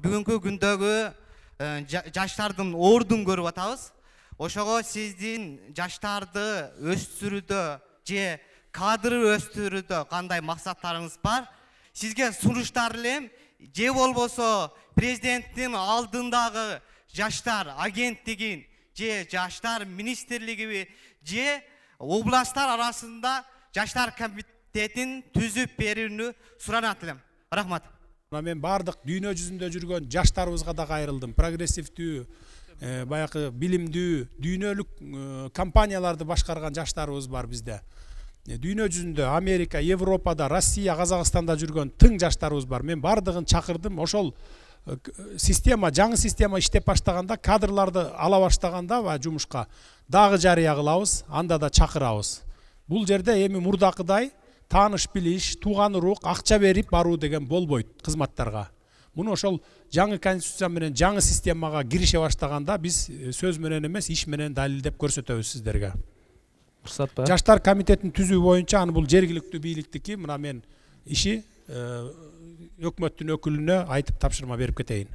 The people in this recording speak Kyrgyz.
бүгүнкү күндөгү жаштардын ордун көрүп атабыз. Ошого сиздин жаштарды өстүрүүдө же кадр өстүрүүдө кандай максаттарыңыз бар? Сизге сунуштар элем же болбосо президенттин алдындагы жаштар агенттигин же жаштар министрлиги же областтар арасында жаштар комитетин түзүп берүүнү суранат элем. Рахмат. Мен бардык дүйнө жүзүндө жүргөн жаштарыбызга да кайрылдым. Прогрессивдүү, баягы билимдүү, дүйнөлүк компанияларды башкарган жаштарыбыз бар бизде. Дүйнө жүзүндө Америка, Европада, Россия, Казакстанда жүргөн тың жаштарыбыз бар. Мен бардыгын чакырдым. Ошол система, жаңы система иштеп баштаганда, кадрларды ала баштаганда ва жумушка дагы жарыя кылабыз, анда да чакырабыз. Бул жерде эми мурдакыдай тааныш билиш, тууган урук, акча берип баруу деген болбойт кызматтарга. Муну ошол жаңы конституция менен жаңы системага кирише баштаганда биз сөз менен эмес, иш менен далилдеп көрсөтөбүз сиздерге. Уруксат бар. Жаштар комитетин түзүү боюнча аны бул жергиликтүү бийликтики, мына мен иши өкмөттүн өкүлүнө айтып тапшырма берип кетейин.